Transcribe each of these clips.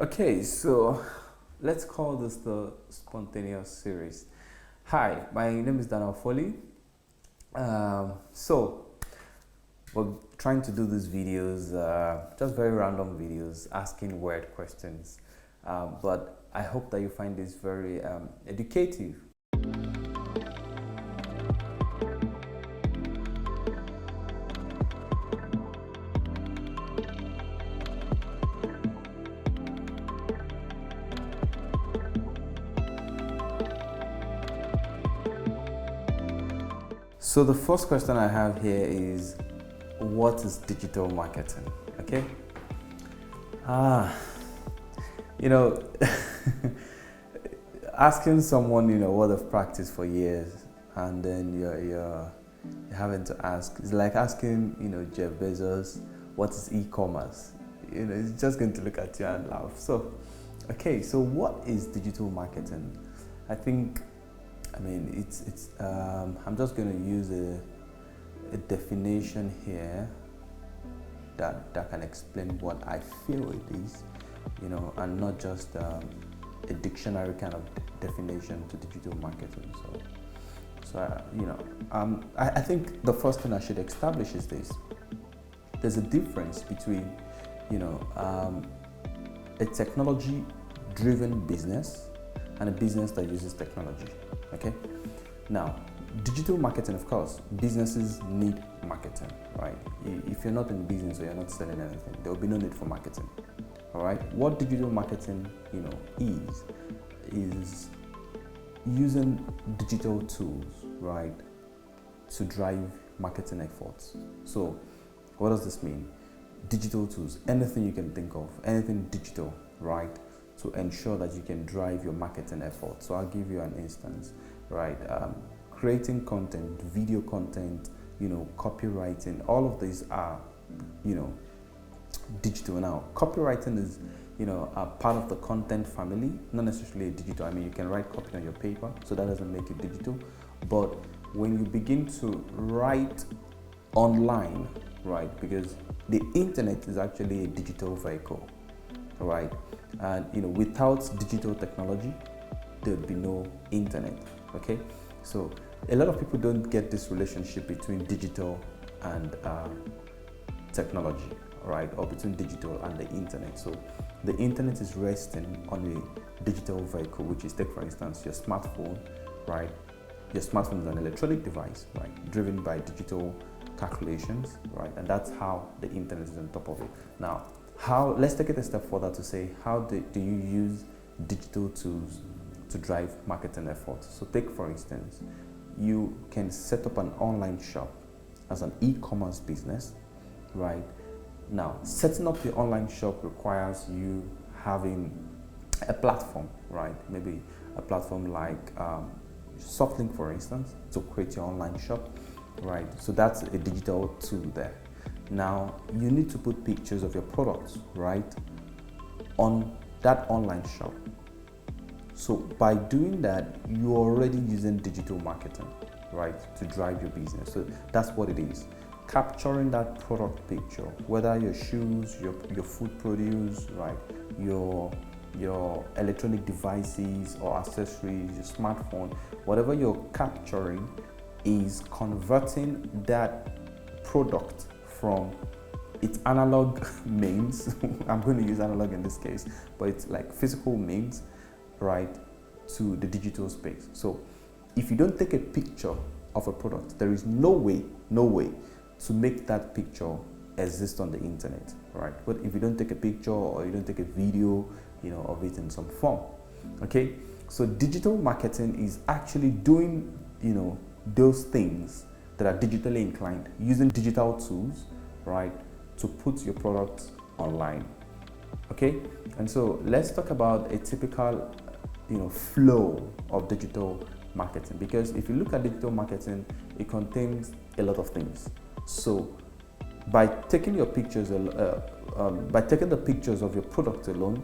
Okay, so let's call this the spontaneous series. Hi, my name is Daniel Folley. So we're trying to do these videos, just very random videos, asking weird questions. But I hope that you find this very educative. So the first question I have here is, what is digital marketing? Okay. Ah, you know, asking someone what they've practiced for years, and then you're having to ask. It's like asking Jeff Bezos, what is e-commerce? He's just going to look at you and laugh. So, okay. So what is digital marketing? I think it's I'm just going to use a definition here that can explain what I feel it is, and not just a dictionary kind of definition to digital marketing. I think the first thing I should establish is this: there's a difference between, a technology-driven business and a business that uses technology. Okay. Now, digital marketing, of course, businesses need marketing, right? If you're not in business or you're not selling anything, there will be no need for marketing. All right. What digital marketing, is using digital tools, right, to drive marketing efforts. So, what does this mean? Digital tools, anything you can think of, anything digital, right, to ensure that you can drive your marketing efforts. So I'll give you an instance, right? Creating content, video content, copywriting, all of these are, digital now. Copywriting is, a part of the content family, not necessarily digital. You can write copy on your paper, so that doesn't make it digital. But when you begin to write online, right, because the internet is actually a digital vehicle, right? And without digital technology, there would be no internet. Okay, so a lot of people don't get this relationship between digital and technology, right, or between digital and the internet. So the internet is resting on a digital vehicle, which is, take for instance, your smartphone, right? Your smartphone is an electronic device, right, driven by digital calculations, right, and that's how the internet is on top of it. Now, let's take it a step further to say, how do you use digital tools to drive marketing efforts? So take, for instance, you can set up an online shop as an e-commerce business, right? Now, setting up your online shop requires you having a platform, right? Maybe a platform like Softlink, for instance, to create your online shop, right? So that's a digital tool there. Now, you need to put pictures of your products, right, on that online shop. So by doing that, you're already using digital marketing, right, to drive your business. So that's what it is. Capturing that product picture, whether your shoes, your food produce, right, your electronic devices or accessories, your smartphone, whatever you're capturing is converting that product from its analog means. I'm going to use analog in this case, but it's like physical means, right, to the digital space. So if you don't take a picture of a product, there is no way to make that picture exist on the internet, right? But if you don't take a picture or you don't take a video, of it in some form, okay? So digital marketing is actually doing, those things that are digitally inclined, using digital tools, right, to put your products online, okay? And so let's talk about a typical, flow of digital marketing, because if you look at digital marketing, it contains a lot of things. So by taking your pictures, by taking the pictures of your product alone,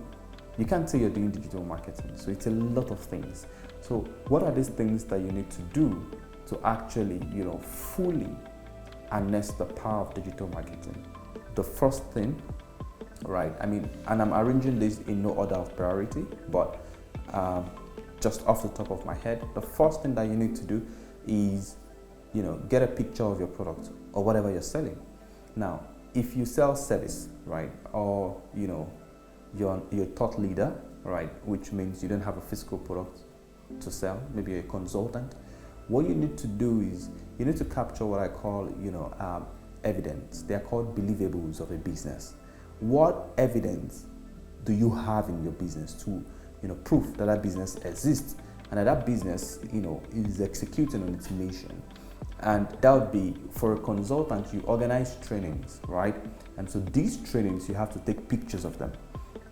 you can't say you're doing digital marketing. So it's a lot of things. So what are these things that you need to do to actually, fully harness the power of digital marketing? The first thing right? I mean, and I'm arranging this in no order of priority, but just off the top of my head, the first thing that you need to do is, get a picture of your product or whatever you're selling. Now, if you sell service, right, or you're a thought leader, right, which means you don't have a physical product to sell, maybe you're a consultant, what you need to do is you need to capture what I call, evidence. They are called deliverables of a business. What evidence do you have in your business to, prove that that business exists and that that business, is executing on its mission? And that would be, for a consultant, you organize trainings, right? And so these trainings, you have to take pictures of them,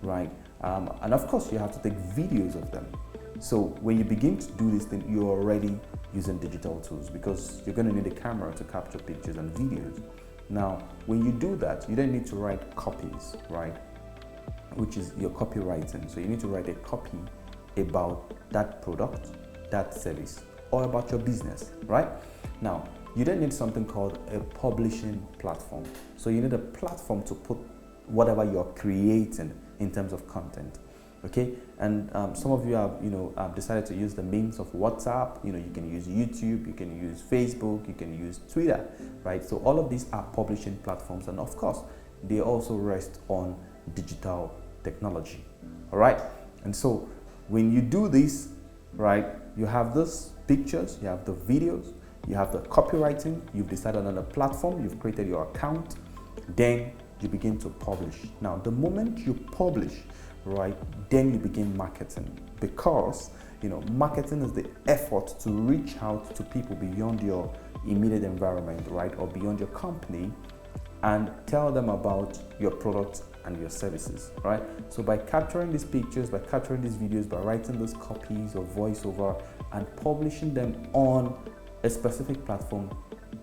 right? And of course, you have to take videos of them. So when you begin to do this thing, you're already using digital tools because you're going to need a camera to capture pictures and videos. Now, when you do that, you then need to write copies, right? Which is your copywriting. So you need to write a copy about that product, that service, or about your business, right? Now, you then need something called a publishing platform. So you need a platform to put whatever you're creating in terms of content. Okay, and some of you have decided to use the means of WhatsApp. You can use YouTube, you can use Facebook, you can use Twitter, right? So all of these are publishing platforms, and of course, they also rest on digital technology. All right, and so when you do this, right, you have these pictures, you have the videos, you have the copywriting, you've decided on a platform, you've created your account, then you begin to publish. Now, the moment you publish, right, then you begin marketing, because marketing is the effort to reach out to people beyond your immediate environment, right, or beyond your company, and tell them about your products and your services, right? So by capturing these pictures, by capturing these videos, by writing those copies or voiceover and publishing them on a specific platform,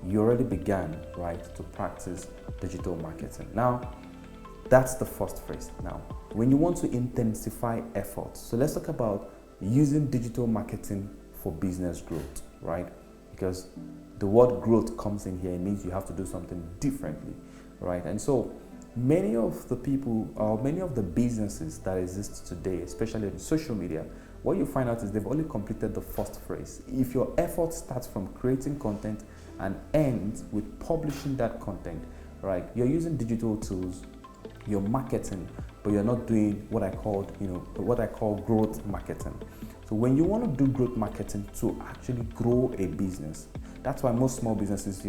you already began, right, to practice digital marketing. Now, that's the first phrase. Now, when you want to intensify efforts, so let's talk about using digital marketing for business growth, right? Because the word growth comes in here, it means you have to do something differently, right? And so many of the people, or many of the businesses that exist today, especially in social media, what you find out is they've only completed the first phrase. If your effort starts from creating content and ends with publishing that content, right, you're using digital tools, you're marketing, but you're not doing what I call growth marketing. So when you want to do growth marketing to actually grow a business, that's why most small businesses,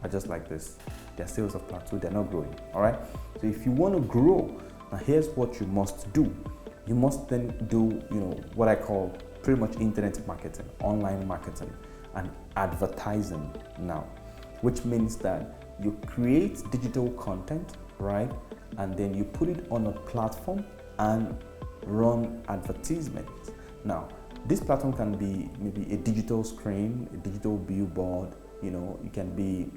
are just like this. Their sales have plateaued, they're not growing, all right? So if you want to grow, now here's what you must do. You must then do, what I call pretty much internet marketing, online marketing, and advertising now, which means that you create digital content, right? And then you put it on a platform and run advertisements. Now, this platform can be maybe a digital screen, a digital billboard, it can be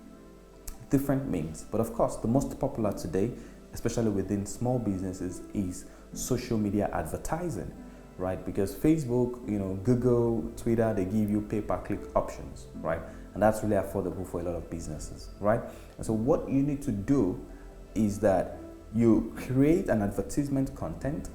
different means. But of course, the most popular today, especially within small businesses, is social media advertising, right? Because Facebook, Google, Twitter, they give you pay-per-click options, right? And that's really affordable for a lot of businesses, right? And so what you need to do is that you create an advertisement content,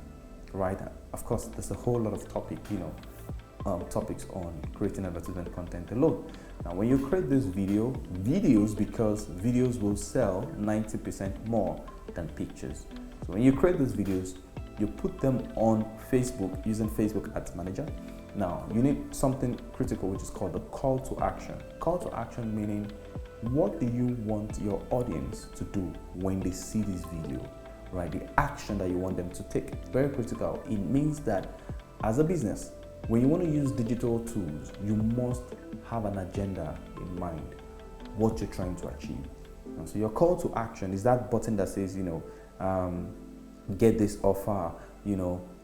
right? Of course, there's a whole lot of topics on creating advertisement content alone. Now, when you create this videos, because videos will sell 90% more than pictures. So when you create these videos, you put them on Facebook using Facebook Ads Manager. Now, you need something critical, which is called the call to action. Call to action meaning, what do you want your audience to do when they see this video, right? The action that you want them to take. Very critical. It means that as a business, when you want to use digital tools, you must have an agenda in mind, what you're trying to achieve. And so your call to action is that button that says, get this offer,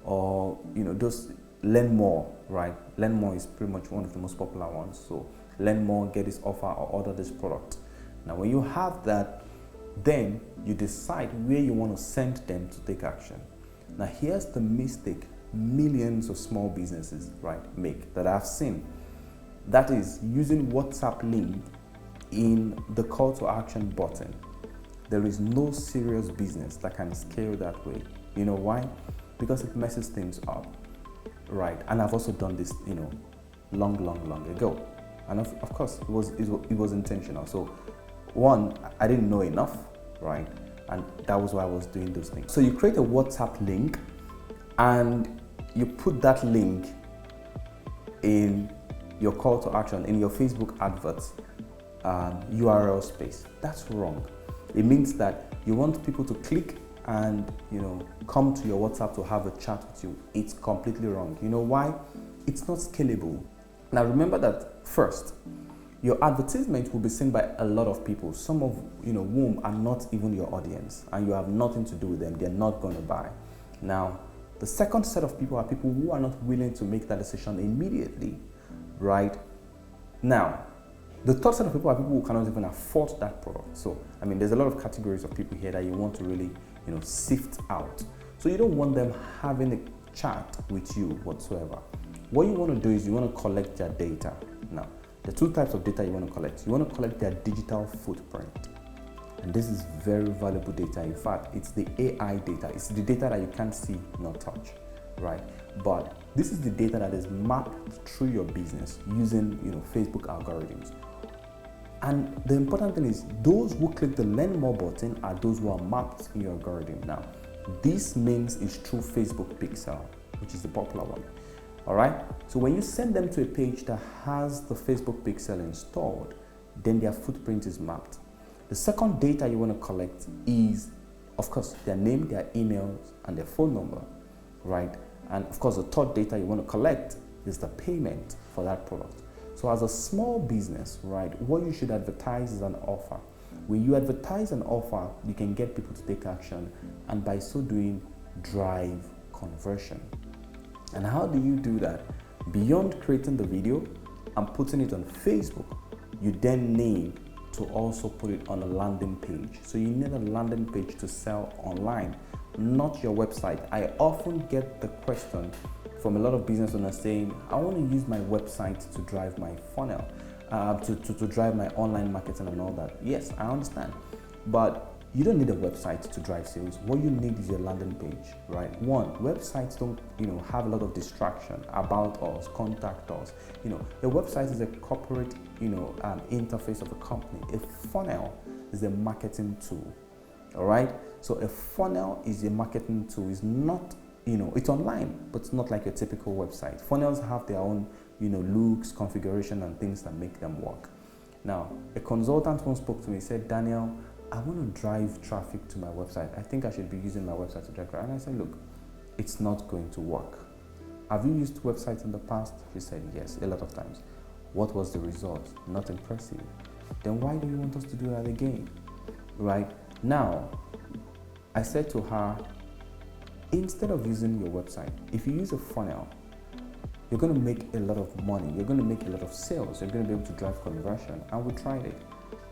or, just learn more, right? Learn more is pretty much one of the most popular ones. So learn more, get this offer, or order this product. Now, when you have that, then you decide where you want to send them to take action. Now, here's the mistake millions of small businesses, right, make that I've seen. That is using WhatsApp link in the call to action button. there is no serious business that can scale that way. You know why? Because it messes things up, right? And I've also done this, long ago. And of course, it was intentional. So one, I didn't know enough, right? And that was why I was doing those things. So you create a WhatsApp link and you put that link in your call to action, in your Facebook adverts URL space. That's wrong. It means that you want people to click and come to your WhatsApp to have a chat with you. It's completely wrong. You know why? It's not scalable. Now remember that first, your advertisement will be seen by a lot of people, some of whom are not even your audience, and you have nothing to do with them. They're not going to buy. Now, the second set of people are people who are not willing to make that decision immediately, right? Now, the third set of people are people who cannot even afford that product. So, there's a lot of categories of people here that you want to really, sift out. So you don't want them having a chat with you whatsoever. What you want to do is you want to collect their data. Now, the two types of data you want to collect. You want to collect their digital footprint. And this is very valuable data. In fact, it's the AI data. It's the data that you can't see nor touch, right? But this is the data that is mapped through your business using, Facebook algorithms. And the important thing is those who click the learn more button are those who are mapped in your algorithm. Now, this means it's through Facebook Pixel, which is the popular one. All right. So when you send them to a page that has the Facebook Pixel installed, then their footprint is mapped. The second data you want to collect is, of course, their name, their emails, and their phone number, right? And of course, the third data you want to collect is the payment for that product. So as a small business, right, what you should advertise is an offer. When you advertise an offer, you can get people to take action, and by so doing, drive conversion. And how do you do that? Beyond creating the video and putting it on Facebook, you then need to also put it on a landing page. So you need a landing page to sell online, not your website. I often get the question from a lot of business owners saying, I want to use my website to drive my funnel, to drive my online marketing and all that. Yes, I understand. But you don't need a website to drive sales. What you need is your landing page, right? One, websites don't, have a lot of distraction about us, contact us. A website is a corporate, interface of a company. A funnel is a marketing tool, all right? So a funnel is a marketing tool. It's not, it's online, but it's not like a typical website. Funnels have their own, looks, configuration, and things that make them work. Now, a consultant once spoke to me, said, Daniel, I want to drive traffic to my website. I think I should be using my website to drive traffic. And I said, look, it's not going to work. Have you used websites in the past? She said, yes, a lot of times. What was the result? Not impressive. Then why do you want us to do that again? Right? Now, I said to her, instead of using your website, if you use a funnel, you're going to make a lot of money. You're going to make a lot of sales. You're going to be able to drive conversion. And we tried it.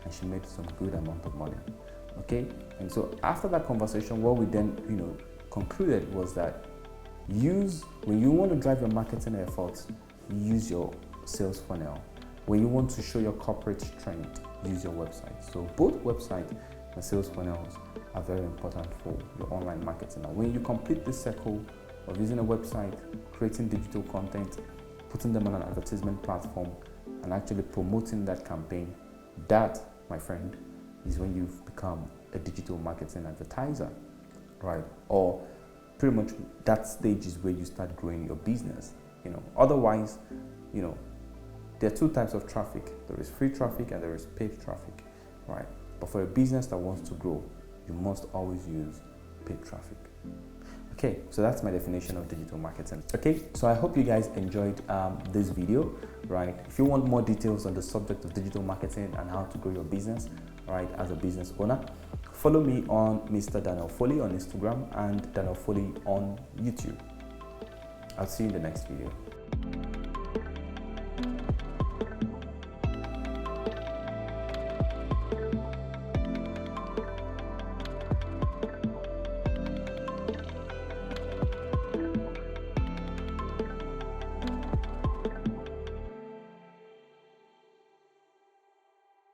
And she made some good amount of money. Okay? And so after that conversation, what we then, concluded was that when you want to drive your marketing efforts, use your sales funnel. When you want to show your corporate strength, use your website. So both website and sales funnels are very important for your online marketing. Now, when you complete this circle of using a website, creating digital content, putting them on an advertisement platform, and actually promoting that campaign, that, my friend, is when you've become a digital marketing advertiser, right? Or pretty much that stage is where you start growing your business. Otherwise, there are two types of traffic. There is free traffic and there is paid traffic, right? But for a business that wants to grow, you must always use paid traffic. Okay, so that's my definition of digital marketing. Okay, so I hope you guys enjoyed this video, right? If you want more details on the subject of digital marketing and how to grow your business, right, as a business owner, follow me on Mr. Daniel Folley on Instagram and Daniel Folley on YouTube. I'll see you in the next video.